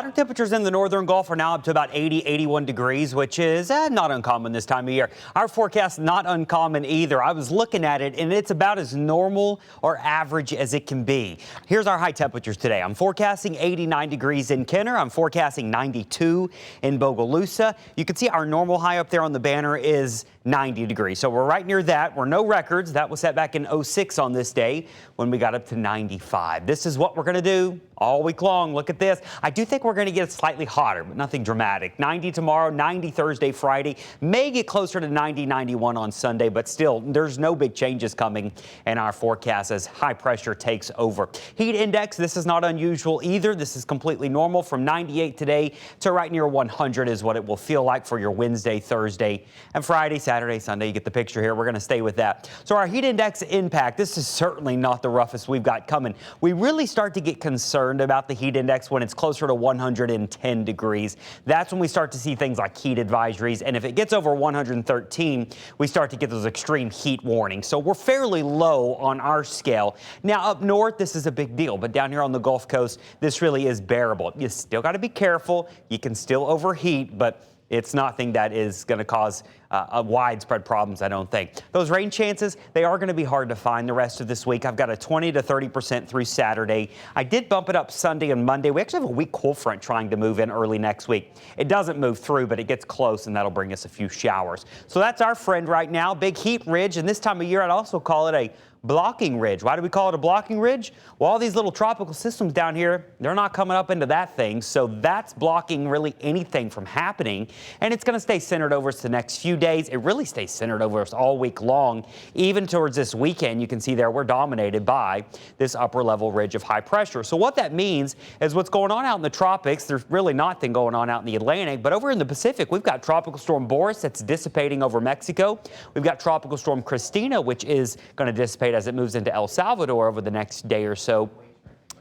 Water temperatures in the northern Gulf are now up to about 80, 81 degrees, which is not uncommon this time of year. Our forecast not uncommon either. I was looking at it, and it's about as normal or average as it can be. Here's our high temperatures today. I'm forecasting 89 degrees in Kenner. I'm forecasting 92 in Bogalusa. You can see our normal high up there on the banner is 90 degrees. So we're right near that. We're no records. That was set back in '06 on this day when we got up to 95. This is what we're going to do all week long. Look at this. I do think we're going to get slightly hotter, but nothing dramatic. 90 tomorrow, 90 Thursday, Friday. May get closer to 90, 91 on Sunday, but still, there's no big changes coming in our forecast as high pressure takes over. Heat index, this is not unusual either. This is completely normal. From 98 today to right near 100 is what it will feel like for your Wednesday, Thursday, and Friday, Saturday, Sunday. You get the picture here. We're going to stay with that. So our heat index impact, this is certainly not the roughest we've got coming. We really start to get concerned about the heat index when it's closer to 110 degrees. That's when we start to see things like heat advisories. And if it gets over 113, we start to get those extreme heat warnings. So we're fairly low on our scale. Now up north, this is a big deal. But down here on the Gulf Coast, this really is bearable. You still got to be careful. You can still overheat, but it's nothing that is going to cause widespread problems, I don't think. Those rain chances, they are going to be hard to find the rest of this week. I've got a 20 to 30% through Saturday. I did bump it up Sunday and Monday. We actually have a weak cold front trying to move in early next week. It doesn't move through, but it gets close, and that'll bring us a few showers. So that's our friend right now, big heat ridge. And this time of year, I'd also call it a blocking ridge. Why do we call it a blocking ridge? Well, all these little tropical systems down here, they're not coming up into that thing. So that's blocking really anything from happening. And it's going to stay centered over us the next few days. It really stays centered over us all week long. Even towards this weekend, you can see there we're dominated by this upper level ridge of high pressure. So what that means is what's going on out in the tropics, there's really nothing going on out in the Atlantic. But over in the Pacific, we've got Tropical Storm Boris that's dissipating over Mexico. We've got Tropical Storm Christina, which is going to dissipate as it moves into El Salvador over the next day or so.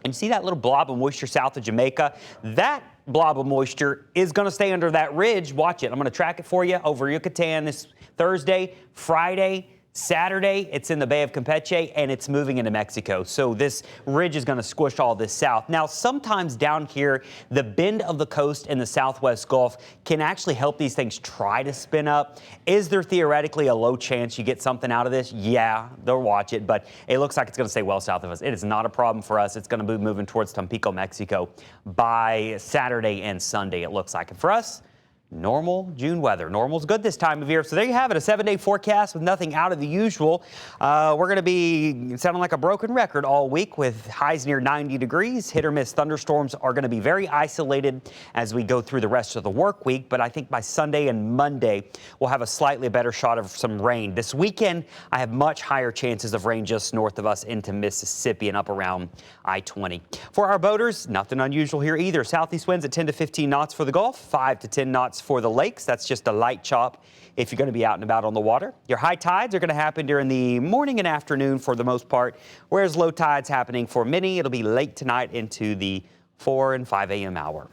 And you see that little blob of moisture south of Jamaica? That blob of moisture is going to stay under that ridge. Watch it. I'm going to track it for you over Yucatan this Thursday, Friday, Saturday. It's in the Bay of Campeche, and it's moving into Mexico. So this ridge is going to squish all this south. Now, sometimes down here, the bend of the coast in the southwest Gulf can actually help these things try to spin up. Is there theoretically a low chance you get something out of this? Yeah, they'll watch it, but it looks like it's going to stay well south of us. It is not a problem for us. It's going to be moving towards Tampico, Mexico by Saturday and Sunday, it looks like. And for us, normal June weather. Normal's good this time of year. So there you have it, a 7-day forecast with nothing out of the usual. We're going to be sounding like a broken record all week with highs near 90 degrees. Hit or miss thunderstorms are going to be very isolated as we go through the rest of the work week. But I think by Sunday and Monday, we'll have a slightly better shot of some rain. This weekend, I have much higher chances of rain just north of us into Mississippi and up around I-20. For our boaters, nothing unusual here either. Southeast winds at 10 to 15 knots for the Gulf, 5 to 10 knots for the lakes. That's just a light chop if you're going to be out and about on the water. Your high tides are going to happen during the morning and afternoon for the most part, whereas low tides happening for many. It'll be late tonight into the 4 and 5 a.m. hour.